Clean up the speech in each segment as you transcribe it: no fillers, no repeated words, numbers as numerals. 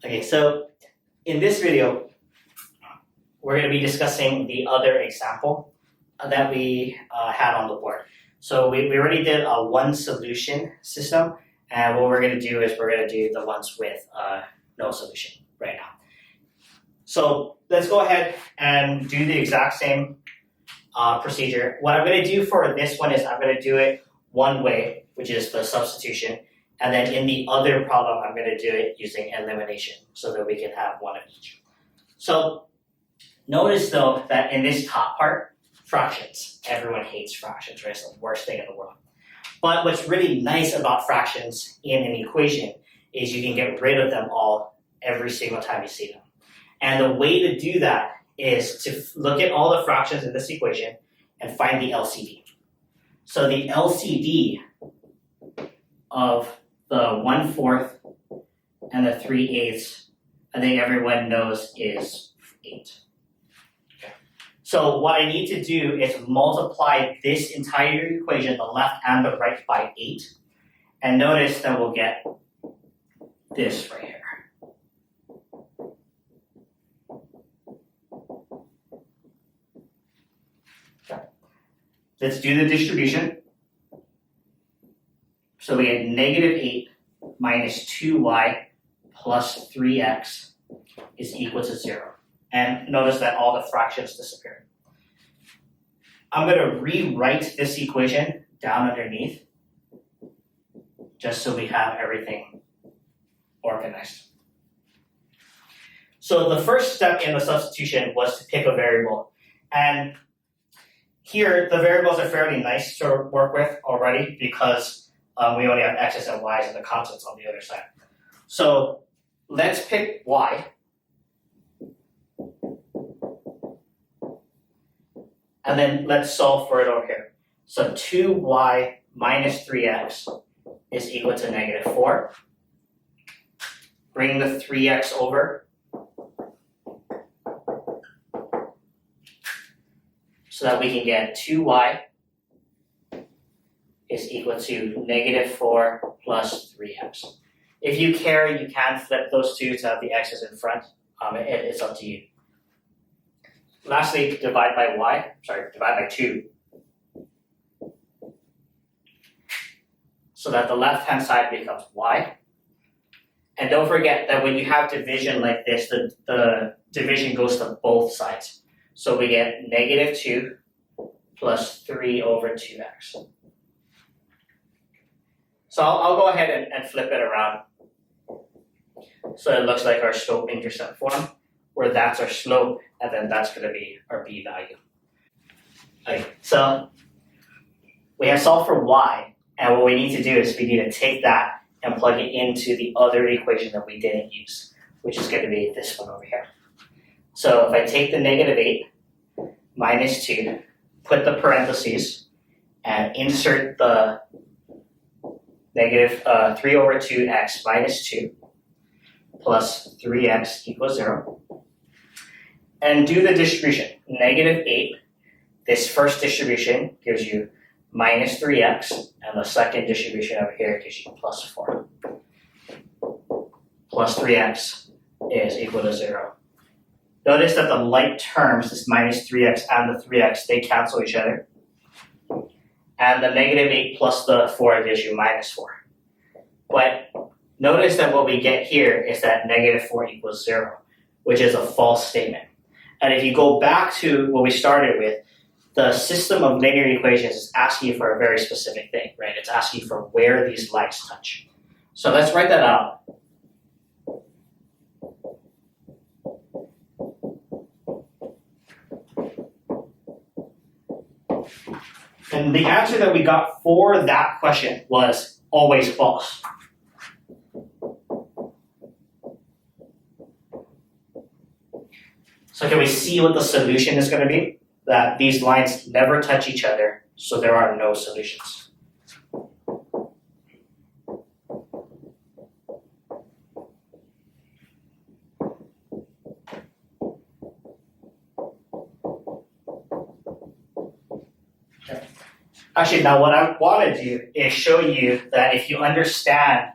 Okay, so in this video, we're going to be discussing the other example that we had on the board. So we already did a one solution system, and what we're going to do is we're going to do the ones with no solution right now. So let's go ahead and do the exact same procedure. What I'm going to do for this one is I'm going to do it one way, which is the substitution. And then in the other problem, I'm going to do it using elimination so that we can have one of each. So notice though that in this top part, fractions. Everyone hates fractions, right? It's the worst thing in the world. But what's really nice about fractions in an equation is you can get rid of them all every single time you see them. And the way to do that is to look at all the fractions in this equation and find the LCD. So the LCD of the 1/4 and the 3/8, I think everyone knows is 8. Okay. So what I need to do is multiply this entire equation, the left and the right, by 8. And notice that we'll get this right here. Okay. Let's do the distribution. So we get -8 minus 2y plus 3x is equal to 0. And notice that all the fractions disappear. I'm going to rewrite this equation down underneath just so we have everything organized. So the first step in the substitution was to pick a variable. And here, the variables are fairly nice to work with already because we only have x's and y's and the constants on the other side. So let's pick y. And then let's solve for it over here. So 2y minus 3x is equal to -4. Bring the 3x over. So that we can get 2y is equal to -4 plus 3x. If you care, you can flip those two to have the x's in front. It's up to you. Lastly, divide by 2. So that the left-hand side becomes y. And don't forget that when you have division like this, the division goes to both sides. So we get -2 plus 3 over 2x. So I'll go ahead and flip it around. So it looks like our slope-intercept form, where that's our slope, and then that's going to be our b value. Okay, so we have solved for y, and what we need to do is we need to take that and plug it into the other equation that we didn't use, which is going to be this one over here. So if I take the -8 minus 2, put the parentheses, and insert the -3 over 2x minus 2 plus 3x equals 0. And do the distribution. -8, this first distribution gives you minus 3x, and the second distribution over here gives you plus 4. Plus 3x is equal to 0. Notice that the like terms, this minus 3x and the 3x, they cancel each other. And the -8 plus the 4 gives you -4. But notice that what we get here is that -4 equals 0, which is a false statement. And if you go back to what we started with, the system of linear equations is asking you for a very specific thing, right? It's asking you for where these lines touch. So let's write that out. And the answer that we got for that question was always false. So can we see what the solution is going to be? That these lines never touch each other, so there are no solutions. Actually, now what I want to do is show you that if you understand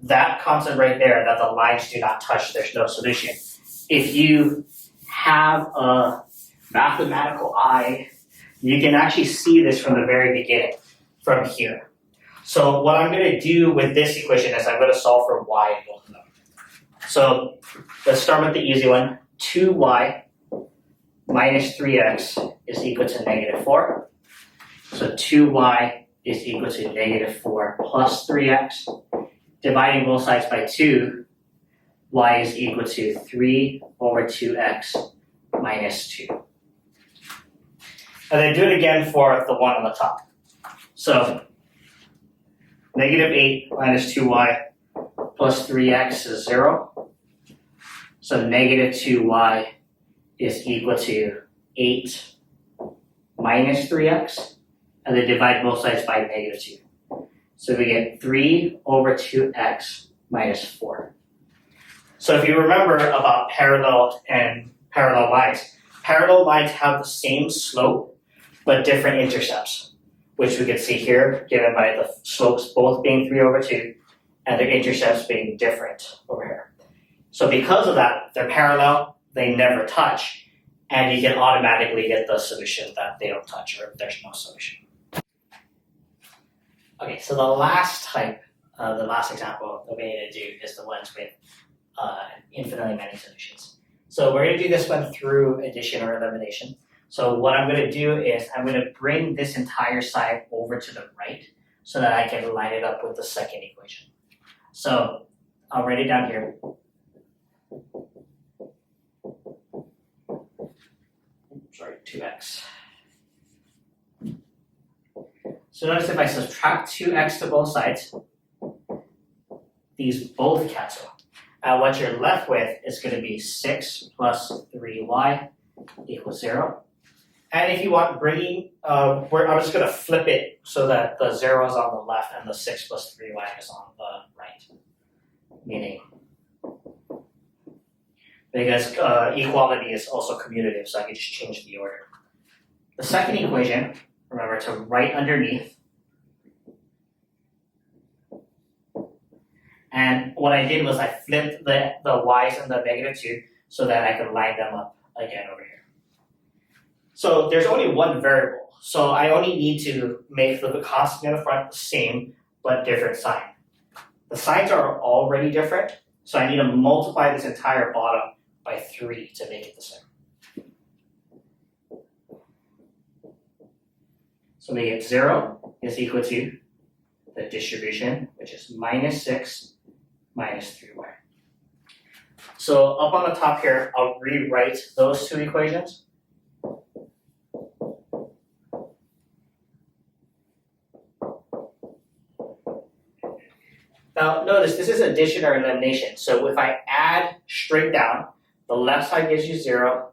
that constant right there, that the lines do not touch, there's no solution. If you have a mathematical eye, you can actually see this from the very beginning, from here. So what I'm going to do with this equation is I'm going to solve for y in both of them. So let's start with the easy one. 2y minus 3x is equal to negative 4. So 2y is equal to negative 4 plus 3x. Dividing both sides by 2, y is equal to 3 over 2x minus 2. And then do it again for the one on the top. So negative 8 minus 2y plus 3x is 0. So negative 2y is equal to 8 minus 3x. And then divide both sides by negative 2. So we get 3 over 2x minus 4. So if you remember about parallel lines have the same slope but different intercepts, which we can see here, given by the slopes both being 3 over 2 and their intercepts being different over here. So because of that, they're parallel, they never touch, and you can automatically get the solution that they don't touch or there's no solution. Okay, so the last type, the last example that we need to do is the ones with infinitely many solutions. So we're going to do this one through addition or elimination. So what I'm going to do is I'm going to bring this entire side over to the right so that I can line it up with the second equation. So I'll write it down here. Sorry, 2x. So notice if I subtract 2x to both sides, these both cancel. What you're left with is going to be 6 plus 3y equals 0. And if you want bringing, I'm just going to flip it so that the 0 is on the left and the 6 plus 3y is on the right. Meaning, because equality is also commutative, so I can just change the order. The second equation, remember to write underneath. And what I did was I flipped the y's and the negative 2 so that I could line them up again over here. So there's only one variable, so I only need to make the constant in the front the same but different sign. The signs are already different, so I need to multiply this entire bottom by 3 to make it the same. So we get 0 is equal to the distribution, which is minus 6 minus 3y. So up on the top here, I'll rewrite those two equations. Now notice this is addition or elimination. So if I add straight down, the left side gives you 0.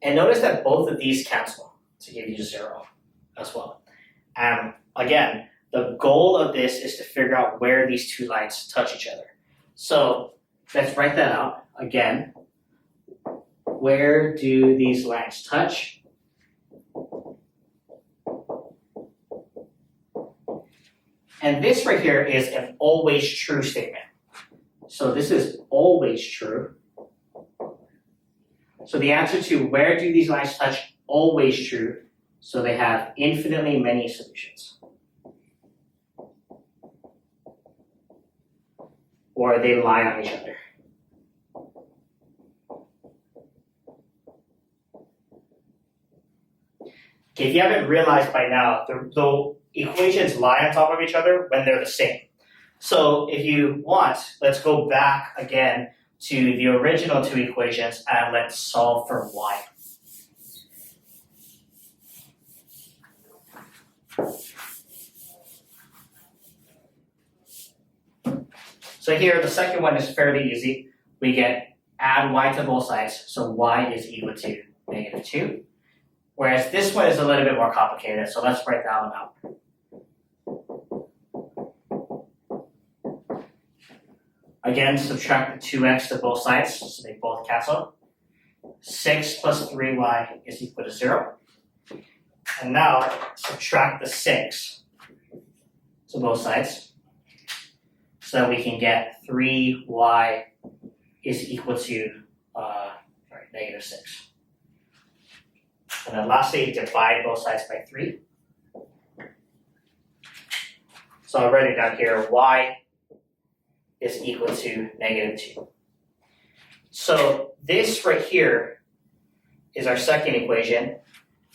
And notice that both of these cancel to give you 0 as well. Again, the goal of this is to figure out where these two lines touch each other. So let's write that out again. Where do these lines touch? And this right here is an always true statement. So this is always true. So the answer to where do these lines touch, always true. So they have infinitely many solutions. Or they lie on each other. Okay, if you haven't realized by now, the equations lie on top of each other when they're the same. So if you want, let's go back again to the original two equations and let's solve for y. So here, the second one is fairly easy. We get add y to both sides, so y is equal to negative 2. Whereas this one is a little bit more complicated, so let's write that one out. Again, subtract the 2x to both sides, so they both cancel. 6 plus 3y is equal to 0. And now, subtract the 6 to both sides. so that we can get 3y is equal to negative 6. And then lastly, divide both sides by 3. So I'll write it down here, y is equal to negative 2. So this right here is our second equation,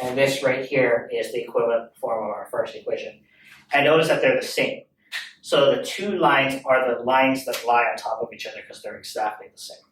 and this right here is the equivalent form of our first equation. And notice that they're the same. So the two lines are the lines that lie on top of each other because they're exactly the same.